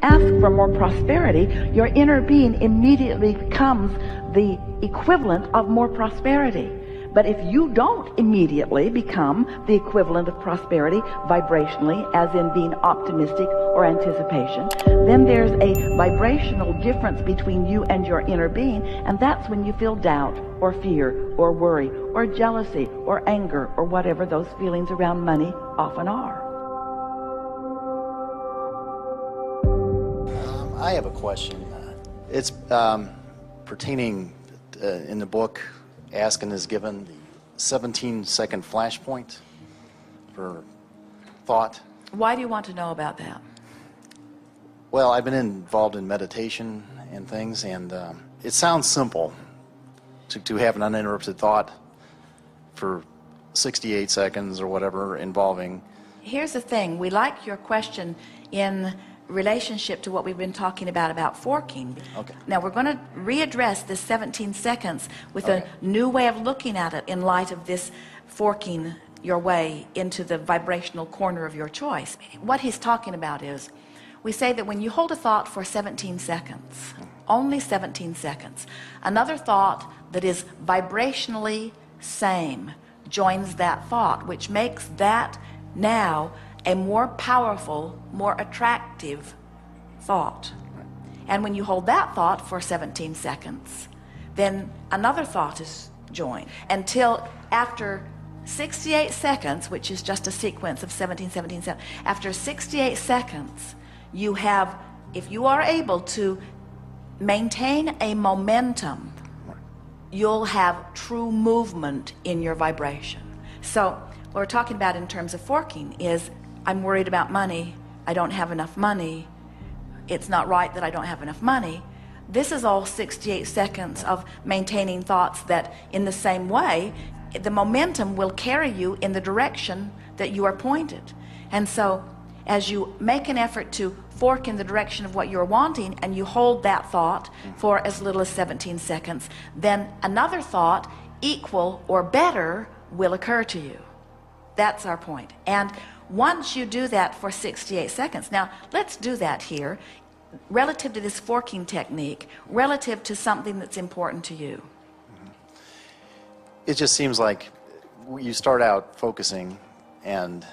ask for more prosperity, your inner being immediately becomes the equivalent of more prosperity. But if you don't immediately become the equivalent of prosperity vibrationally, as in being optimistic or anticipation, then there's a vibrational difference between you and your inner being, and that's when you feel doubt or fear or worry or jealousy or anger or whatever those feelings around money often are. I have a question. It's pertaining in the book, Ask and is Given, the 17-second flashpoint for thought. Why do you want to know about that? Well, I've been involved in meditation and things, and it sounds simple to have an uninterrupted thought for 68 seconds or whatever involving. Here's the thing, we like your question in relationship to what we've been talking about forking. Okay. Now we're going to readdress this 17 seconds with Okay. a new way of looking at it in light of this forking your way into the vibrational corner of your choice. What he's talking about is, we say that when you hold a thought for 17 seconds, only 17 seconds, another thought that is vibrationally same joins that thought, which makes that now a more powerful, more attractive thought. And when you hold that thought for 17 seconds, then another thought is joined until after 68 seconds, which is just a sequence of 17, 17, 17. After 68 seconds, you have, if you are able to maintain a momentum, you'll have true movement in your vibration. So what we're talking about in terms of forking is, I'm worried about money, I don't have enough money, it's not right that I don't have enough money. This is all 68 seconds of maintaining thoughts that in the same way, the momentum will carry you in the direction that you are pointed. And so as you make an effort to fork in the direction of what you're wanting, and you hold that thought for as little as 17 seconds, then another thought equal or better will occur to you. That's our point. And once you do that for 68 seconds, now let's do that here relative to this forking technique, relative to something that's important to you. It just seems like you start out focusing and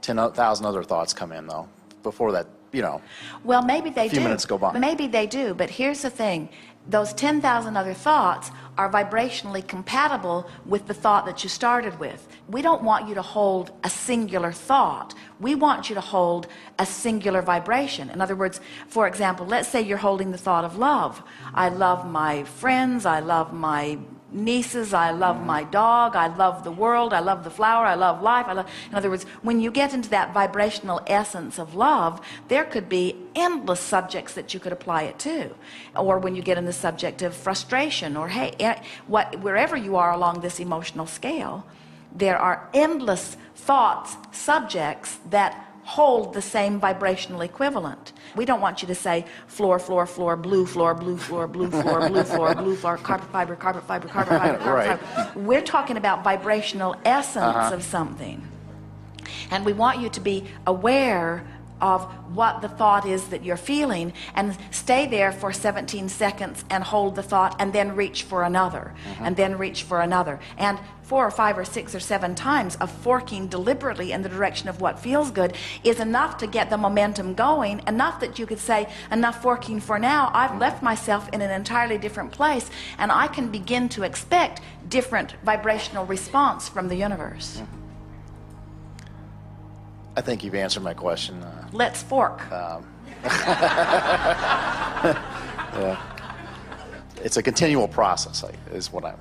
10,000 other thoughts come in, though, before that, you know. Well, maybe they do. A few minutes go by. Maybe they do, but here's the thing. Those 10,000 other thoughts are vibrationally compatible with the thought that you started with. We don't want you to hold a singular thought. We want you to hold a singular vibration. In other words, for example, let's say you're holding the thought of love. I love my friends, I love my nieces, I love my dog, I love the world, I love the flower, I love life, in other words, when you get into that vibrational essence of love, there could be endless subjects that you could apply it to. Or when you get in the subject of frustration, or wherever you are along this emotional scale, there are endless thoughts, subjects that hold the same vibrational equivalent. We don't want you to say floor, floor, floor, blue floor, blue floor, blue floor, blue floor, blue floor, carpet fiber, carpet fiber, carpet fiber, carpet Right. fiber. We're talking about vibrational essence of something. And we want you to be aware of what the thought is that you're feeling, and stay there for 17 seconds and hold the thought, and then reach for another, and then reach for another. And 4 or 5 or 6 or 7 times of forking deliberately in the direction of what feels good is enough to get the momentum going, enough that you could say, enough forking for now. I've left myself in an entirely different place, and I can begin to expect different vibrational response from the universe. I think you've answered my question. Let's fork. Yeah. It's a continual process, is what I'm...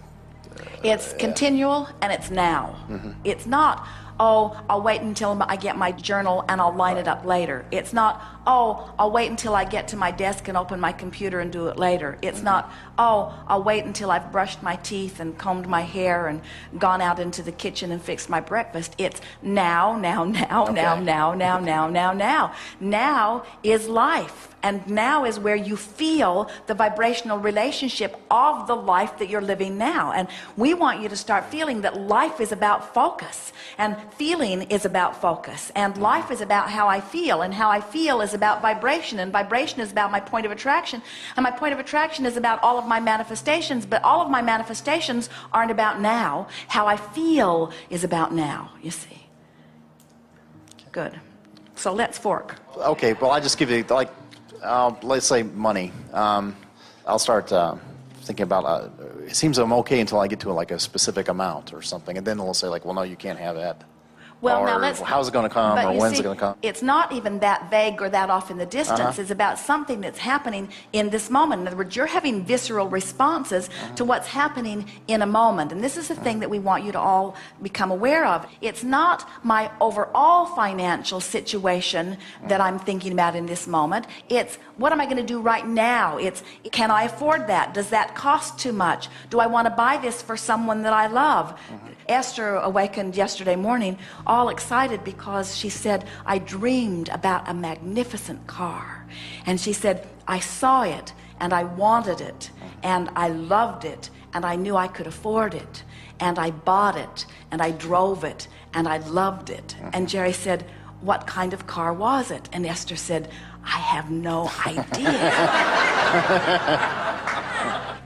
It's continual, and it's now. It's not, oh, I'll wait until I get my journal and I'll line it up later. It's not, oh, I'll wait until I get to my desk and open my computer and do it later. It's not, oh, I'll wait until I've brushed my teeth and combed my hair and gone out into the kitchen and fixed my breakfast. It's now, now, now, Okay. now, now, now, now, now, now. Now is life. And now is where you feel the vibrational relationship of the life that you're living now. And we want you to start feeling that life is about focus. And feeling is about focus, and life is about how I feel, and how I feel is about vibration, and vibration is about my point of attraction, and my point of attraction is about all of my manifestations, but all of my manifestations aren't about now. How I feel is about now, you see. Good. So let's fork. Okay, well, I just give you, like, let's say money. I'll start thinking about, it seems I'm okay until I get to like a specific amount or something, and then they'll say like, well, no, you can't have that. Well, or now let's, how's it going to come, or when's it going to come? It's not even that vague or that off in the distance. It's about something that's happening in this moment. In other words, you're having visceral responses to what's happening in a moment. And this is the thing that we want you to all become aware of. It's not my overall financial situation that I'm thinking about in this moment. It's what am I going to do right now? It's, can I afford that? Does that cost too much? Do I want to buy this for someone that I love? Esther awakened yesterday morning all excited because she said, I dreamed about a magnificent car. And she said, I saw it and I wanted it and I loved it and I knew I could afford it and I bought it and I drove it and I loved it. And Jerry said, what kind of car was it? And Esther said, I have no idea.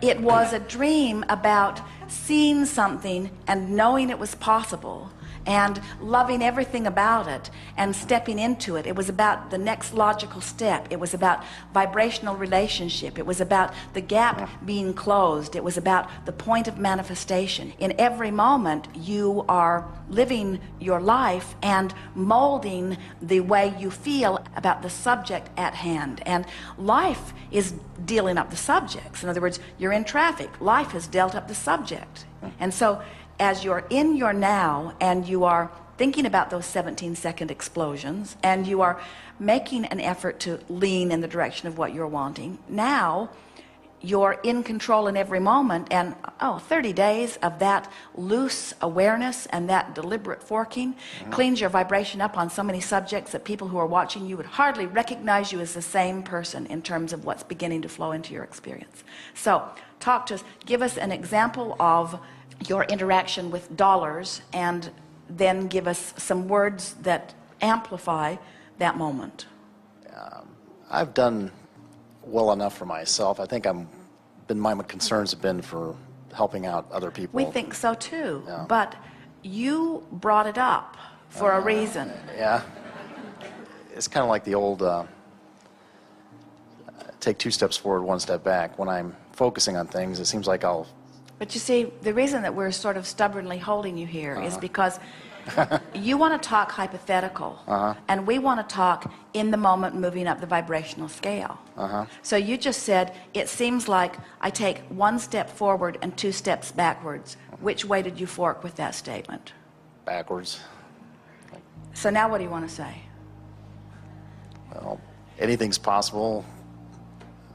It was a dream about seeing something and knowing it was possible and loving everything about it and stepping into it. It was about the next logical step. It was about vibrational relationship. It was about the gap being closed. It was about the point of manifestation. In every moment you are living your life and molding the way you feel about the subject at hand. And life is dealing up the subjects. In other words, you're in traffic. Life has dealt up the subject. And so as you're in your now and you are thinking about those 17-second explosions and you are making an effort to lean in the direction of what you're wanting, now you're in control in every moment. And 30 days of that loose awareness and that deliberate forking cleans your vibration up on so many subjects that people who are watching you would hardly recognize you as the same person in terms of what's beginning to flow into your experience. So talk to us, give us an example of your interaction with dollars, and then give us some words that amplify that moment. I've done well enough for myself. I think my concerns have been for helping out other people. We think so too, but you brought it up for a reason. Yeah. It's kind of like the old take 2 steps forward, 1 step back. When I'm focusing on things, it seems like But you see, the reason that we're sort of stubbornly holding you here is because you want to talk hypothetical, and we want to talk in the moment, moving up the vibrational scale. So you just said, it seems like I take 1 step forward and 2 steps backwards. Which way did you fork with that statement? backwards. So now what do you want to say? Well, anything's possible.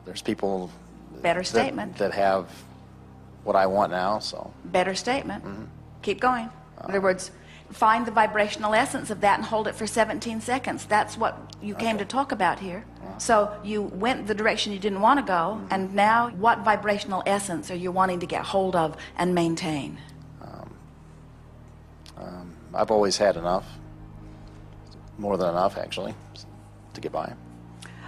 There's people Better statement. that have what I want now, so. Better statement. Keep going. In other words, find the vibrational essence of that and hold it for 17 seconds. That's what you came to talk about here. So you went the direction you didn't want to go, and now what vibrational essence are you wanting to get hold of and maintain? I've always had enough, more than enough actually, to get by.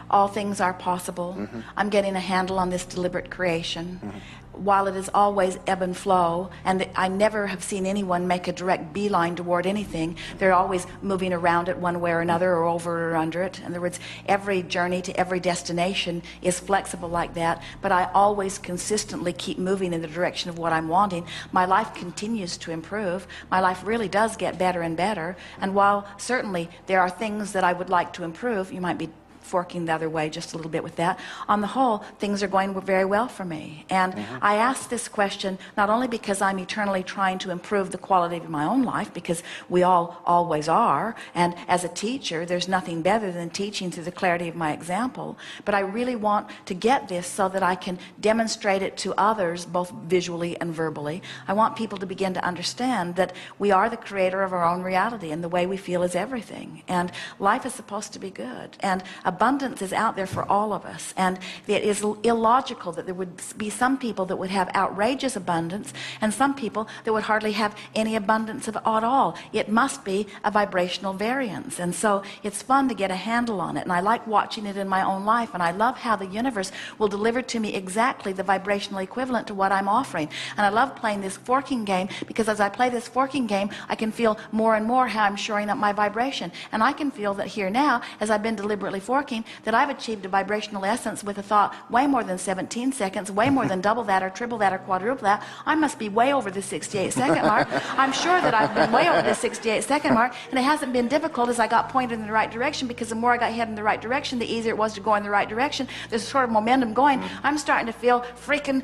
All things are possible. I'm getting a handle on this deliberate creation. While it is always ebb and flow, and I never have seen anyone make a direct beeline toward anything, they're always moving around it one way or another, or over or under it. In other words, every journey to every destination is flexible like that, but I always consistently keep moving in the direction of what I'm wanting. My life continues to improve. My life really does get better and better, and while certainly there are things that I would like to improve, you might be forking the other way just a little bit with that. On the whole, things are going very well for me. And I ask this question not only because I'm eternally trying to improve the quality of my own life, because we all always are, and as a teacher there's nothing better than teaching through the clarity of my example, but I really want to get this so that I can demonstrate it to others, both visually and verbally. I want people to begin to understand that we are the creator of our own reality, and the way we feel is everything, and life is supposed to be good. And abundance is out there for all of us, and it is illogical that there would be some people that would have outrageous abundance and some people that would hardly have any abundance at all. It must be a vibrational variance, and so it's fun to get a handle on it, and I like watching it in my own life, and I love how the universe will deliver to me exactly the vibrational equivalent to what I'm offering. And I love playing this forking game, because as I play this forking game, I can feel more and more how I'm shoring up my vibration, and I can feel that here now, as I've been deliberately forking, that I've achieved a vibrational essence with a thought way more than 17 seconds, way more than double that or triple that or quadruple that. I must be way over the 68-second mark. I'm sure that I've been way over the 68-second mark, and it hasn't been difficult as I got pointed in the right direction, because the more I got headed in the right direction, the easier it was to go in the right direction. There's a sort of momentum going. I'm starting to feel freaking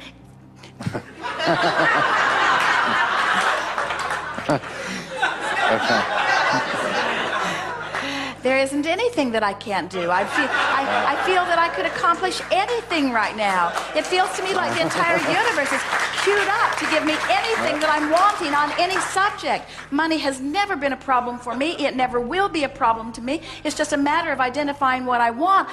there isn't anything that I can't do. I feel that I could accomplish anything right now. It feels to me like the entire universe is queued up to give me anything that I'm wanting on any subject. Money has never been a problem for me. It never will be a problem to me. It's just a matter of identifying what I want.